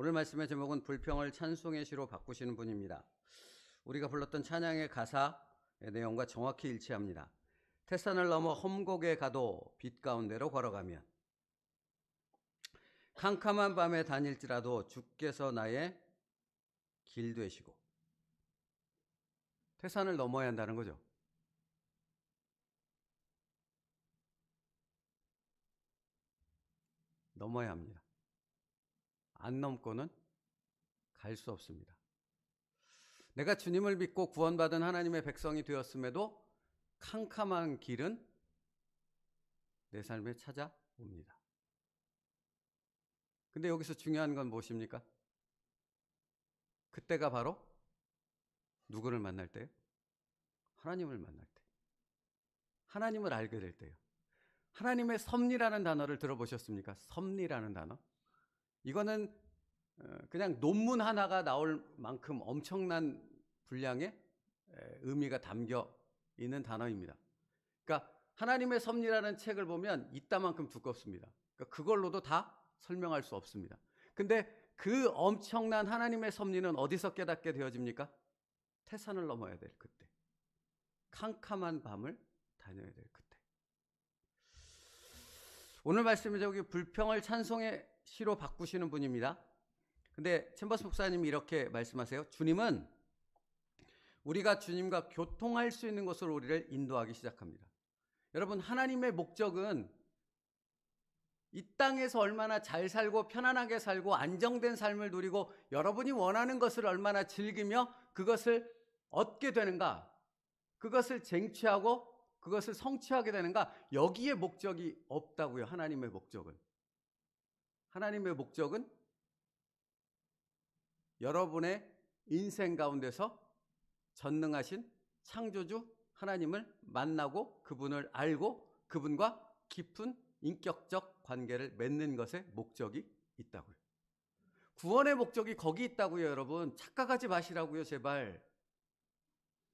오늘 말씀의 제목은 불평을 찬송의 시로 바꾸시는 분입니다. 우리가 불렀던 찬양의 가사의 내용과 정확히 일치합니다. 태산을 넘어 험곡에 가도 빛 가운데로 걸어가면, 캄캄한 밤에 다닐지라도 주께서 나의 길 되시고. 태산을 넘어야 한다는 거죠. 넘어야 합니다. 안 넘고는 갈 수 없습니다. 내가 주님을 믿고 구원받은 하나님의 백성이 되었음에도 캄캄한 길은 내 삶에 찾아옵니다. 근데 여기서 중요한 건 무엇입니까? 그때가 바로 누구를 만날 때요? 하나님을 만날 때. 하나님을 알게 될 때요. 하나님의 섭리라는 단어를 들어보셨습니까? 섭리라는 단어. 이거는 그냥 논문 하나가 나올 만큼 엄청난 분량의 의미가 담겨 있는 단어입니다. 그러니까 하나님의 섭리라는 책을 보면 이따만큼 두껍습니다. 그러니까 그걸로도 다 설명할 수 없습니다. 근데 그 엄청난 하나님의 섭리는 어디서 깨닫게 되어집니까? 태산을 넘어야 될 그때. 캄캄한 밤을 다녀야 될 그때. 오늘 말씀은 저기 불평을 찬송의 시로 바꾸시는 분입니다. 근데 챔버스 목사님이 이렇게 말씀하세요. 주님은 우리가 주님과 교통할 수 있는 곳으로 우리를 인도하기 시작합니다. 여러분, 하나님의 목적은 이 땅에서 얼마나 잘 살고 편안하게 살고 안정된 삶을 누리고 여러분이 원하는 것을 얼마나 즐기며 그것을 얻게 되는가, 그것을 쟁취하고 그것을 성취하게 되는가, 여기에 목적이 없다고요. 하나님의 목적은. 하나님의 목적은 여러분의 인생 가운데서 전능하신 창조주 하나님을 만나고 그분을 알고 그분과 깊은 인격적 관계를 맺는 것에 목적이 있다고요. 구원의 목적이 거기 있다고요. 여러분, 착각하지 마시라고요. 제발.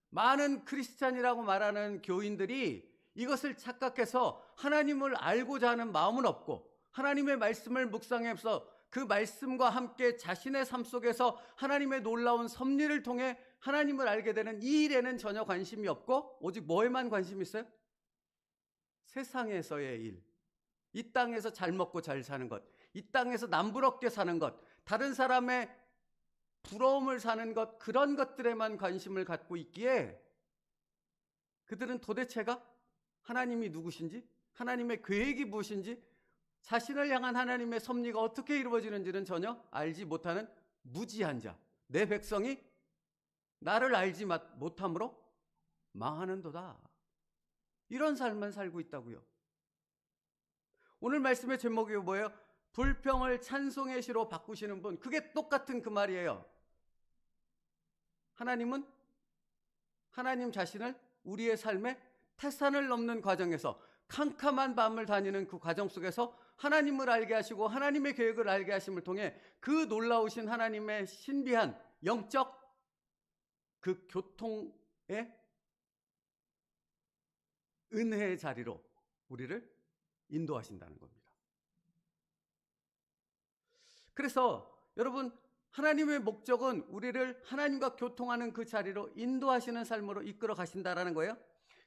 많은 크리스찬이라고 말하는 교인들이 이것을 착각해서 하나님을 알고자 하는 마음은 없고 하나님의 말씀을 묵상해서 그 말씀과 함께 자신의 삶 속에서 하나님의 놀라운 섭리를 통해 하나님을 알게 되는 이 일에는 전혀 관심이 없고 오직 뭐에만 관심이 있어요? 세상에서의 일, 이 땅에서 잘 먹고 잘 사는 것, 이 땅에서 남부럽게 사는 것, 다른 사람의 부러움을 사는 것, 그런 것들에만 관심을 갖고 있기에 그들은 도대체가 하나님이 누구신지, 하나님의 계획이 무엇인지, 자신을 향한 하나님의 섭리가 어떻게 이루어지는지는 전혀 알지 못하는 무지한 자, 내 백성이 나를 알지 못함으로 망하는도다. 이런 삶만 살고 있다고요. 오늘 말씀의 제목이 뭐예요? 불평을 찬송의 시로 바꾸시는 분. 그게 똑같은 그 말이에요. 하나님은 하나님 자신을 우리의 삶에 태산을 넘는 과정에서 캄캄한 밤을 다니는 그 과정 속에서 하나님을 알게 하시고 하나님의 계획을 알게 하심을 통해 그 놀라우신 하나님의 신비한 영적 그 교통의 은혜의 자리로 우리를 인도하신다는 겁니다. 그래서 여러분, 하나님의 목적은 우리를 하나님과 교통하는 그 자리로 인도하시는 삶으로 이끌어 가신다라는 거예요.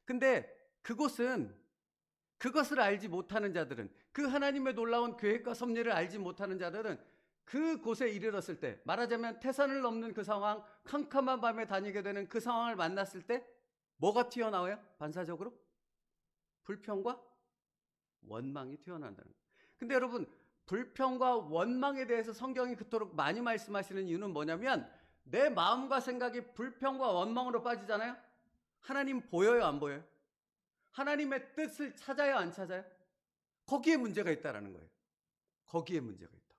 근데 그것을 알지 못하는 자들은, 그 하나님의 놀라운 계획과 섭리를 알지 못하는 자들은 그곳에 이르렀을 때, 말하자면 태산을 넘는 그 상황, 캄캄한 밤에 다니게 되는 그 상황을 만났을 때 뭐가 튀어나와요? 반사적으로? 불평과 원망이 튀어나온다는 거예요. 근데 여러분, 불평과 원망에 대해서 성경이 그토록 많이 말씀하시는 이유는 뭐냐면, 내 마음과 생각이 불평과 원망으로 빠지잖아요. 하나님 보여요, 안 보여요? 하나님의 뜻을 찾아요, 안 찾아요? 거기에 문제가 있다라는 거예요. 거기에 문제가 있다.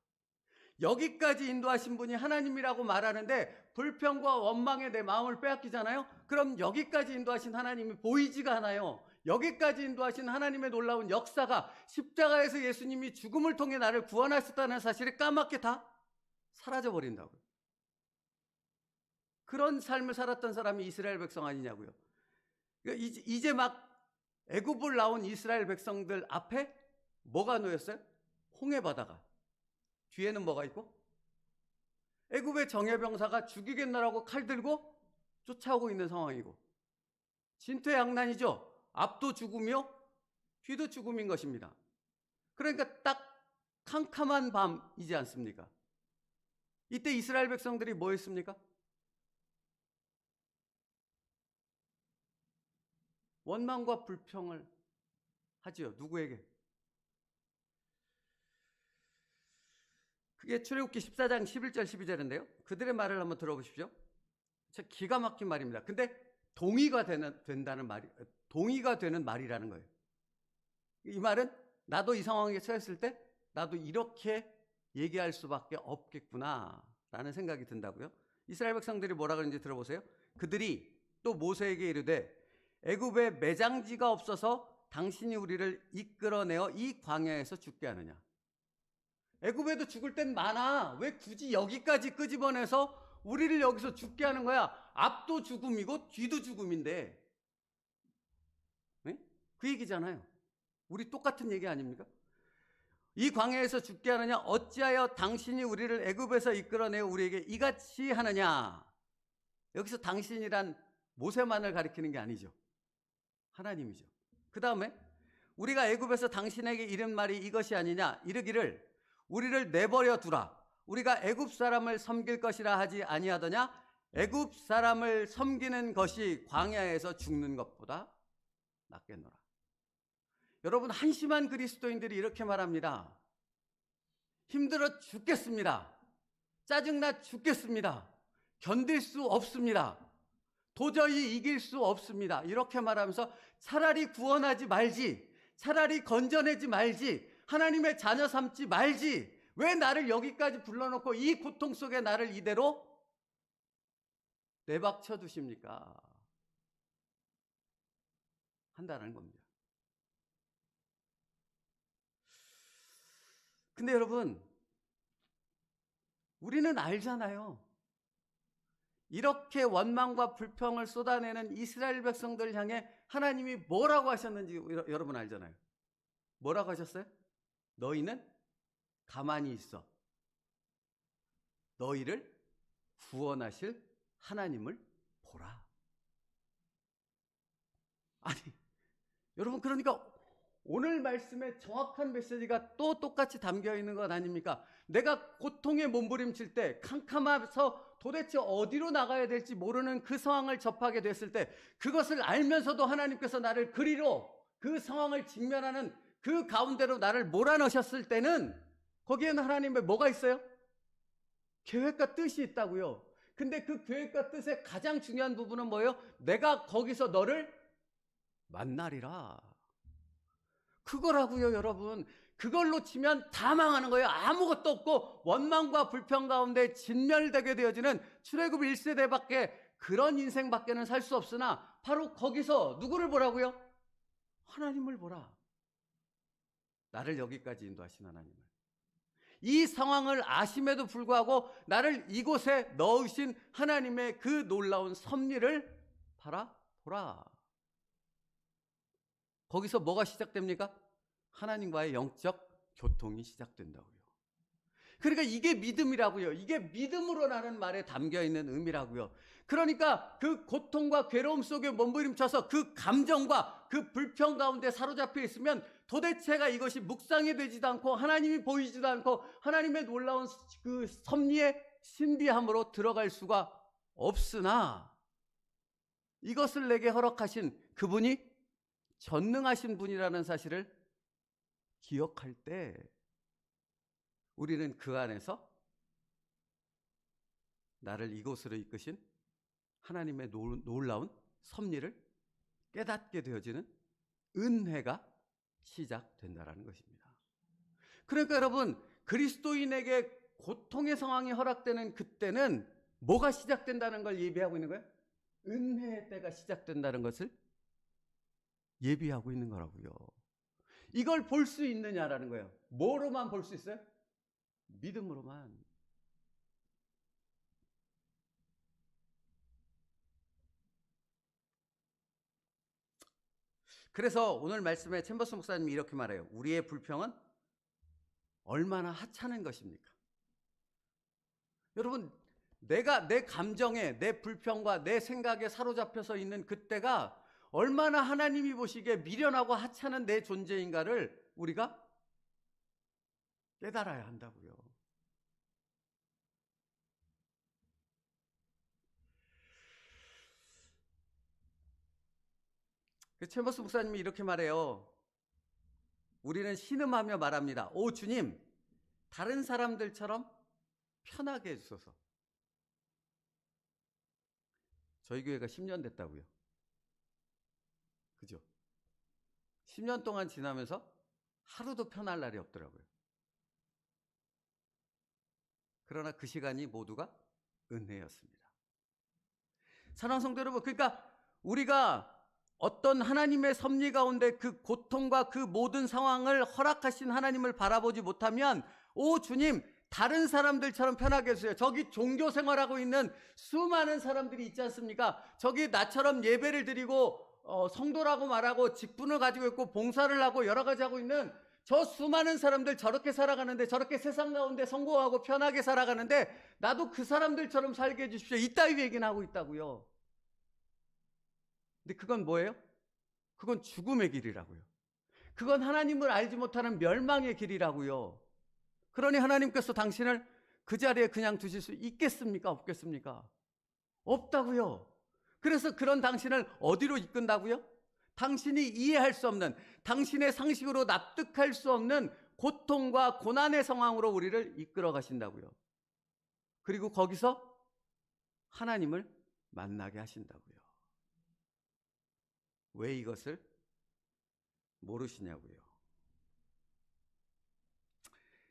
여기까지 인도하신 분이 하나님이라고 말하는데 불평과 원망에 내 마음을 빼앗기잖아요. 그럼 여기까지 인도하신 하나님이 보이지가 않아요. 여기까지 인도하신 하나님의 놀라운 역사가 십자가에서 예수님이 죽음을 통해 나를 구원하셨다는 사실이 까맣게 다 사라져버린다고요. 그런 삶을 살았던 사람이 이스라엘 백성 아니냐고요. 이제 막 애굽을 나온 이스라엘 백성들 앞에 뭐가 놓였어요? 홍해 바다가. 뒤에는 뭐가 있고? 애굽의 정예병사가 죽이겠나라고 칼 들고 쫓아오고 있는 상황이고, 진퇴양난이죠. 앞도 죽음이요, 뒤도 죽음인 것입니다. 그러니까 딱 캄캄한 밤이지 않습니까? 이때 이스라엘 백성들이 뭐 했습니까? 원망과 불평을 하지요. 누구에게? 그게 출애굽기 14장 11절 12절인데요. 그들의 말을 한번 들어보십시오. 참 기가 막힌 말입니다. 근데 동의가 된다는 말이, 동의가 되는 말이라는 거예요. 이 말은 나도 이 상황에 처했을 때 나도 이렇게 얘기할 수밖에 없겠구나 라는 생각이 든다고요. 이스라엘 백성들이 뭐라 그러는지 들어보세요. 그들이 또 모세에게 이르되 애굽에 매장지가 없어서 당신이 우리를 이끌어내어 이 광야에서 죽게 하느냐. 애굽에도 죽을 땐 많아. 왜 굳이 여기까지 끄집어내서 우리를 여기서 죽게 하는 거야? 앞도 죽음이고 뒤도 죽음인데. 네? 그 얘기잖아요. 우리 똑같은 얘기 아닙니까? 이 광야에서 죽게 하느냐? 어찌하여 당신이 우리를 애굽에서 이끌어내어 우리에게 이같이 하느냐? 여기서 당신이란 모세만을 가리키는 게 아니죠. 하나님이죠. 그 다음에 우리가 애굽에서 당신에게 이른 말이 이것이 아니냐? 이르기를 우리를 내버려 두라. 우리가 애굽 사람을 섬길 것이라 하지 아니하더냐? 애굽 사람을 섬기는 것이 광야에서 죽는 것보다 낫겠노라. 여러분, 한심한 그리스도인들이 이렇게 말합니다. 힘들어 죽겠습니다. 짜증나 죽겠습니다. 견딜 수 없습니다. 도저히 이길 수 없습니다. 이렇게 말하면서 차라리 구원하지 말지, 차라리 건져내지 말지, 하나님의 자녀 삼지 말지, 왜 나를 여기까지 불러놓고 이 고통 속에 나를 이대로 내박쳐 두십니까? 한다는 겁니다. 근데 여러분, 우리는 알잖아요. 이렇게 원망과 불평을 쏟아내는 이스라엘 백성들을 향해 하나님이 뭐라고 하셨는지 여러분 알잖아요. 뭐라고 하셨어요? 너희는 가만히 있어. 너희를 구원하실 하나님을 보라. 아니, 여러분, 그러니까 오늘 말씀에 정확한 메시지가 또 똑같이 담겨 있는 것 아닙니까? 내가 고통에 몸부림칠 때, 캄캄해서 도대체 어디로 나가야 될지 모르는 그 상황을 접하게 됐을 때, 그것을 알면서도 하나님께서 나를 그리로 그 상황을 직면하는 그 가운데로 나를 몰아넣으셨을 때는 거기에는 하나님의 뭐가 있어요? 계획과 뜻이 있다고요. 근데 그 계획과 뜻의 가장 중요한 부분은 뭐예요? 내가 거기서 너를 만나리라. 그거라고요, 여러분. 그걸로 치면 다 망하는 거예요. 아무것도 없고 원망과 불평 가운데 진멸되게 되어지는 출애굽 1세대밖에 그런 인생밖에는 살 수 없으나 바로 거기서 누구를 보라고요? 하나님을 보라. 나를 여기까지 인도하신 하나님을. 이 상황을 아심에도 불구하고 나를 이곳에 넣으신 하나님의 그 놀라운 섭리를 바라보라. 거기서 뭐가 시작됩니까? 하나님과의 영적 교통이 시작된다고요. 그러니까 이게 믿음이라고요. 이게 믿음으로라는 말에 담겨있는 의미라고요. 그러니까 그 고통과 괴로움 속에 몸부림쳐서 그 감정과 그 불평 가운데 사로잡혀 있으면 도대체가 이것이 묵상이 되지도 않고 하나님이 보이지도 않고 하나님의 놀라운 그 섭리의 신비함으로 들어갈 수가 없으나 이것을 내게 허락하신 그분이 전능하신 분이라는 사실을 기억할 때 우리는 그 안에서 나를 이곳으로 이끄신 하나님의 놀라운 섭리를 깨닫게 되어지는 은혜가 시작된다는 것입니다. 그러니까 여러분, 그리스도인에게 고통의 상황이 허락되는 그때는 뭐가 시작된다는 걸 예비하고 있는 거예요? 은혜의 때가 시작된다는 것을 예비하고 있는 거라고요. 이걸 볼 수 있느냐라는 거예요. 뭐로만 볼 수 있어요? 믿음으로만. 그래서 오늘 말씀에 챔버스 목사님이 이렇게 말해요. 우리의 불평은 얼마나 하찮은 것입니까? 여러분, 내가 내 감정에, 내 불평과 내 생각에 사로잡혀서 있는 그때가 얼마나 하나님이 보시기에 미련하고 하찮은 내 존재인가를 우리가 깨달아야 한다고요. 챔버스 목사님이 이렇게 말해요. 우리는 신음하며 말합니다. 오 주님, 다른 사람들처럼 편하게 해주소서. 저희 교회가 10년 됐다고요. 그죠? 10년 동안 지나면서 하루도 편할 날이 없더라고요. 그러나 그 시간이 모두가 은혜였습니다. 사랑하는 성도 여러분, 그러니까 우리가 어떤 하나님의 섭리 가운데 그 고통과 그 모든 상황을 허락하신 하나님을 바라보지 못하면 오 주님, 다른 사람들처럼 편하게 해주세요. 저기 종교 생활하고 있는 수많은 사람들이 있지 않습니까? 저기 나처럼 예배를 드리고 성도라고 말하고 직분을 가지고 있고 봉사를 하고 여러 가지 하고 있는 저 수많은 사람들 저렇게 살아가는데, 저렇게 세상 가운데 성공하고 편하게 살아가는데 나도 그 사람들처럼 살게 해주십시오. 이따위 얘기는 하고 있다고요. 근데 그건 뭐예요? 그건 죽음의 길이라고요. 그건 하나님을 알지 못하는 멸망의 길이라고요. 그러니 하나님께서 당신을 그 자리에 그냥 두실 수 있겠습니까? 없겠습니까? 없다고요. 그래서 그런 당신을 어디로 이끈다고요? 당신이 이해할 수 없는, 당신의 상식으로 납득할 수 없는 고통과 고난의 상황으로 우리를 이끌어 가신다고요. 그리고 거기서 하나님을 만나게 하신다고요. 왜 이것을 모르시냐고요.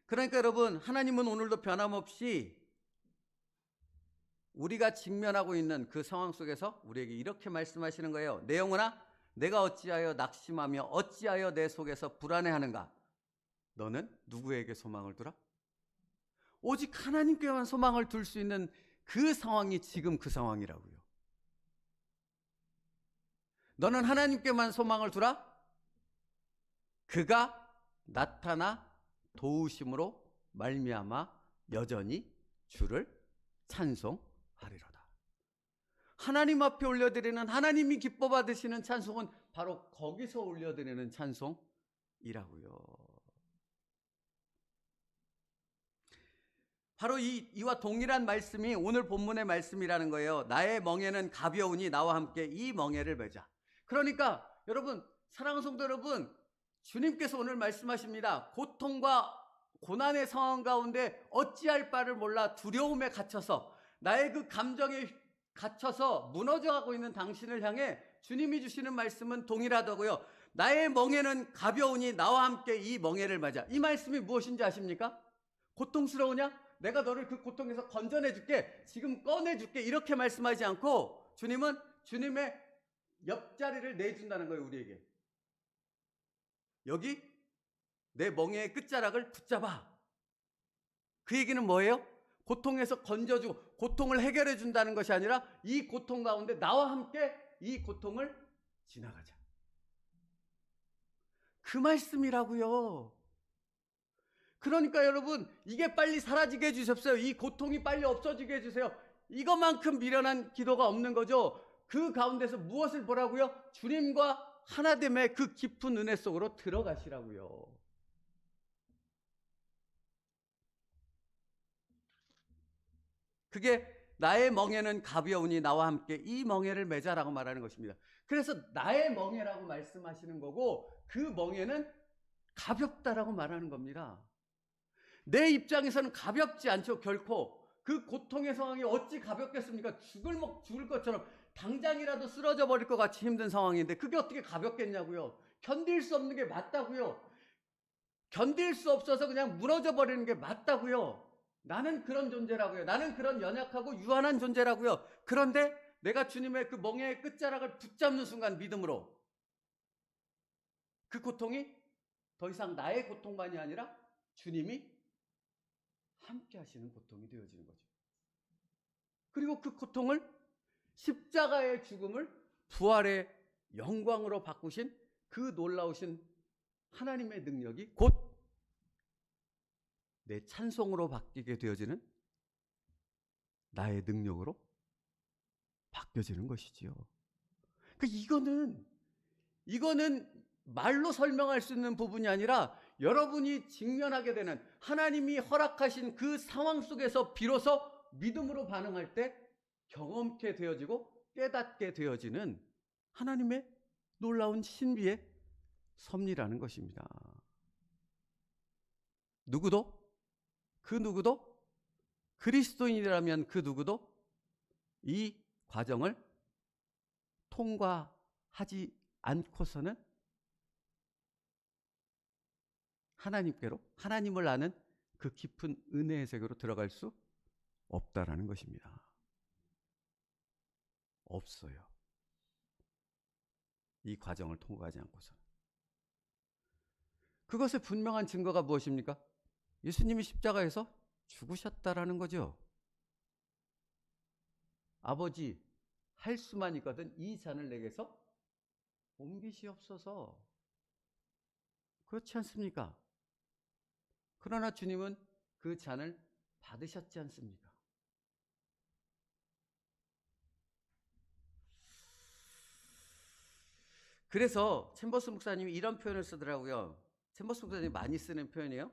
그러니까 여러분, 하나님은 오늘도 변함없이 우리가 직면하고 있는 그 상황 속에서 우리에게 이렇게 말씀하시는 거예요. 내 영혼아, 내가 어찌하여 낙심하며 어찌하여 내 속에서 불안해하는가? 너는 누구에게 소망을 두라? 오직 하나님께만 소망을 둘 수 있는 그 상황이 지금 그 상황이라고요. 너는 하나님께만 소망을 두라? 그가 나타나 도우심으로 말미암아 여전히 주를 찬송하리로다. 하나님 앞에 올려드리는, 하나님이 기뻐 받으시는 찬송은 바로 거기서 올려드리는 찬송이라고요. 바로 이와 동일한 말씀이 오늘 본문의 말씀이라는 거예요. 나의 멍에는 가벼우니 나와 함께 이 멍에를 메자. 그러니까 여러분, 사랑하는 성도 여러분, 주님께서 오늘 말씀하십니다. 고통과 고난의 상황 가운데 어찌할 바를 몰라 두려움에 갇혀서, 나의 그 감정에 갇혀서 무너져가고 있는 당신을 향해 주님이 주시는 말씀은 동일하다고요. 나의 멍에는 가벼우니 나와 함께 이 멍에를 맞아. 이 말씀이 무엇인지 아십니까? 고통스러우냐? 내가 너를 그 고통에서 건져내줄게, 지금 꺼내줄게, 이렇게 말씀하지 않고 주님은 주님의 옆자리를 내준다는 거예요. 우리에게. 여기 내 멍에의 끝자락을 붙잡아. 그 얘기는 뭐예요? 고통에서 건져주고 고통을 해결해 준다는 것이 아니라 이 고통 가운데 나와 함께 이 고통을 지나가자. 그 말씀이라고요. 그러니까 여러분, 이게 빨리 사라지게 해주십시오. 이 고통이 빨리 없어지게 해주세요. 이것만큼 미련한 기도가 없는 거죠. 그 가운데서 무엇을 보라고요? 주님과 하나됨의 그 깊은 은혜 속으로 들어가시라고요. 그게 나의 멍에는 가벼우니 나와 함께 이 멍에를 메자라고 말하는 것입니다. 그래서 나의 멍에라고 말씀하시는 거고 그 멍에는 가볍다라고 말하는 겁니다. 내 입장에서는 가볍지 않죠. 결코. 그 고통의 상황이 어찌 가볍겠습니까? 죽을 것처럼 당장이라도 쓰러져 버릴 것 같이 힘든 상황인데 그게 어떻게 가볍겠냐고요. 견딜 수 없는 게 맞다고요. 견딜 수 없어서 그냥 무너져 버리는 게 맞다고요. 나는 그런 존재라고요. 나는 그런 연약하고 유한한 존재라고요. 그런데 내가 주님의 그 멍에의 끝자락을 붙잡는 순간 믿음으로 그 고통이 더 이상 나의 고통만이 아니라 주님이 함께 하시는 고통이 되어지는 거죠. 그리고 그 고통을 십자가의 죽음을 부활의 영광으로 바꾸신 그 놀라우신 하나님의 능력이 곧 내 찬송으로 바뀌게 되어지는 나의 능력으로 바뀌어지는 것이지요. 그러니까 이거는 말로 설명할 수 있는 부분이 아니라 여러분이 직면하게 되는, 하나님이 허락하신 그 상황 속에서 비로소 믿음으로 반응할 때 경험케 되어지고 깨닫게 되어지는 하나님의 놀라운 신비의 섭리라는 것입니다. 그 누구도 그리스도인이라면 그 누구도 이 과정을 통과하지 않고서는 하나님을 아는 그 깊은 은혜의 세계로 들어갈 수 없다라는 것입니다. 없어요. 이 과정을 통과하지 않고서는. 그것의 분명한 증거가 무엇입니까? 예수님이 십자가에서 죽으셨다라는 거죠. 아버지, 할 수만 있거든 이 잔을 내게서 옮기시옵소서. 그렇지 않습니까? 그러나 주님은 그 잔을 받으셨지 않습니까? 그래서 챔버스 목사님이 이런 표현을 쓰더라고요. 챔버스 목사님이 많이 쓰는 표현이에요.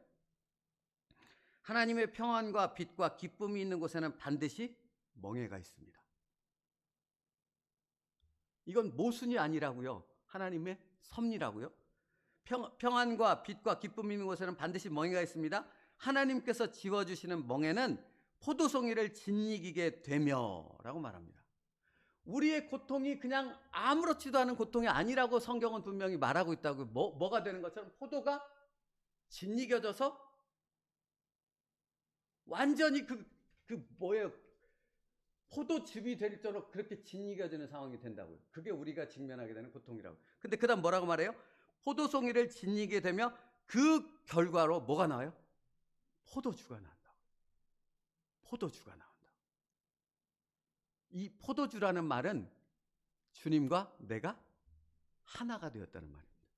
하나님의 평안과 빛과 기쁨이 있는 곳에는 반드시 멍해가 있습니다. 이건 모순이 아니라고요. 하나님의 섭리라고요. 평안과 빛과 기쁨이 있는 곳에는 반드시 멍해가 있습니다. 하나님께서 지워주시는 멍해는 포도송이를 짓이기게 되며 라고 말합니다. 우리의 고통이 그냥 아무렇지도 않은 고통이 아니라고 성경은 분명히 말하고 있다고요. 뭐가 되는 것처럼 포도가 짓이겨져서 완전히 포도즙이 될 정도로 그렇게 짓이겨지는 상황이 된다고요. 그게 우리가 직면하게 되는 고통이라고. 근데 그 다음 뭐라고 말해요? 포도송이를 짓이게 되며 그 결과로 뭐가 나와요? 포도주가 나온다. 포도주가 나온다. 이 포도주라는 말은 주님과 내가 하나가 되었다는 말입니다.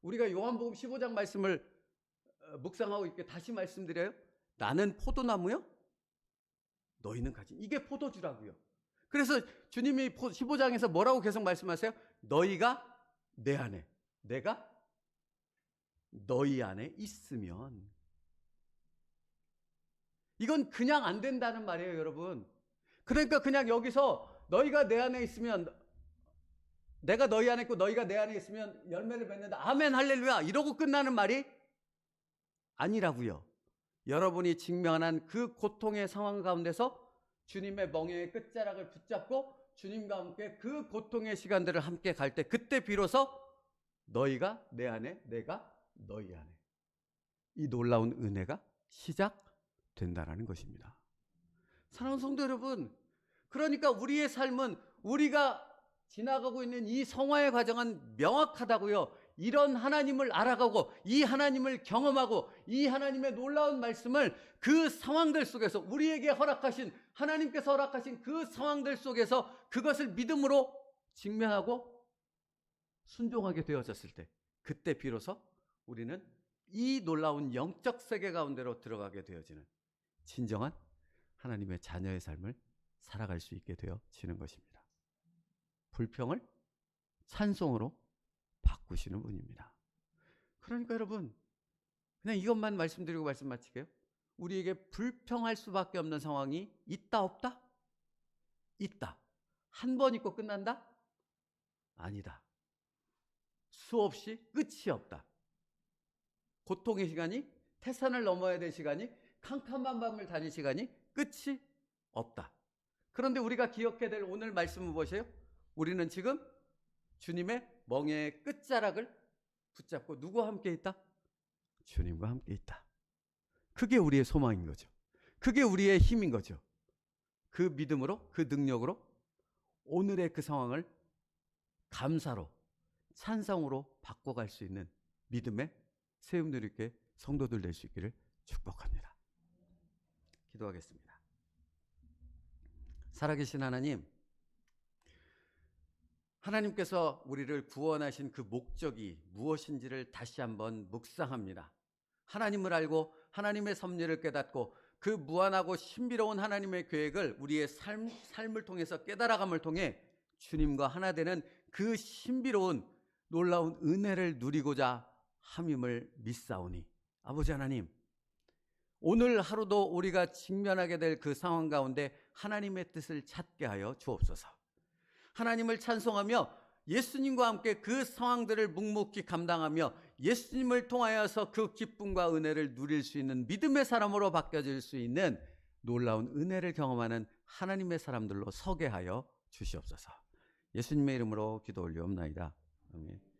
우리가 요한복음 15장 말씀을 묵상하고 있게 다시 말씀드려요. 나는 포도나무요, 너희는 가지. 이게 포도주라고요. 그래서 주님이 15장에서 뭐라고 계속 말씀하세요? 너희가 내 안에, 내가 너희 안에 있으면. 이건 그냥 안 된다는 말이에요, 여러분. 그러니까 그냥 여기서 너희가 내 안에 있으면, 내가 너희 안에 있고 너희가 내 안에 있으면 열매를 맺는다, 아멘 할렐루야 이러고 끝나는 말이 아니라고요. 여러분이 직면한 그 고통의 상황 가운데서 주님의 멍에의 끝자락을 붙잡고 주님과 함께 그 고통의 시간들을 함께 갈 때, 그때 비로소 너희가 내 안에, 내가 너희 안에, 이 놀라운 은혜가 시작된다라는 것입니다. 사랑하는 성도 여러분, 그러니까 우리의 삶은, 우리가 지나가고 있는 이 성화의 과정은 명확하다고요. 이런 하나님을 알아가고 이 하나님을 경험하고 이 하나님의 놀라운 말씀을 그 상황들 속에서, 우리에게 허락하신, 하나님께서 허락하신 그 상황들 속에서 그것을 믿음으로 직면하고 순종하게 되어졌을 때, 그때 비로소 우리는 이 놀라운 영적 세계 가운데로 들어가게 되어지는 진정한 하나님의 자녀의 삶을 살아갈 수 있게 되어지는 것입니다. 불평을 찬송으로 바꾸시는 분입니다. 그러니까 여러분, 그냥 이것만 말씀드리고 말씀 마칠게요. 우리에게 불평할 수밖에 없는 상황이 있다 없다? 있다. 한 번 있고 끝난다? 아니다. 수없이 끝이 없다. 고통의 시간이, 태산을 넘어야 될 시간이, 캄캄한 밤을 다닐 시간이 끝이 없다. 그런데 우리가 기억해야 될 오늘 말씀은 무엇이에요? 우리는 지금 주님의 멍에의 끝자락을 붙잡고 누구와 함께 있다? 주님과 함께 있다. 그게 우리의 소망인 거죠. 그게 우리의 힘인 거죠. 그 믿음으로, 그 능력으로 오늘의 그 상황을 감사로, 찬성으로 바꿔갈 수 있는 믿음의 세움들있게 성도들 될 수 있기를 축복합니다. 기도하겠습니다. 살아계신 하나님, 하나님께서 우리를 구원하신 그 목적이 무엇인지를 다시 한번 묵상합니다. 하나님을 알고 하나님의 섭리를 깨닫고 그 무한하고 신비로운 하나님의 계획을 우리의 삶을 통해서 깨달아감을 통해 주님과 하나 되는 그 신비로운 놀라운 은혜를 누리고자 함임을 믿사오니 아버지 하나님, 오늘 하루도 우리가 직면하게 될 그 상황 가운데 하나님의 뜻을 찾게 하여 주옵소서. 하나님을 찬송하며 예수님과 함께 그 상황들을 묵묵히 감당하며 예수님을 통하여서 그 기쁨과 은혜를 누릴 수 있는 믿음의 사람으로 바뀌어질 수 있는 놀라운 은혜를 경험하는 하나님의 사람들로 서게 하여 주시옵소서. 예수님의 이름으로 기도 올리옵나이다. 아멘.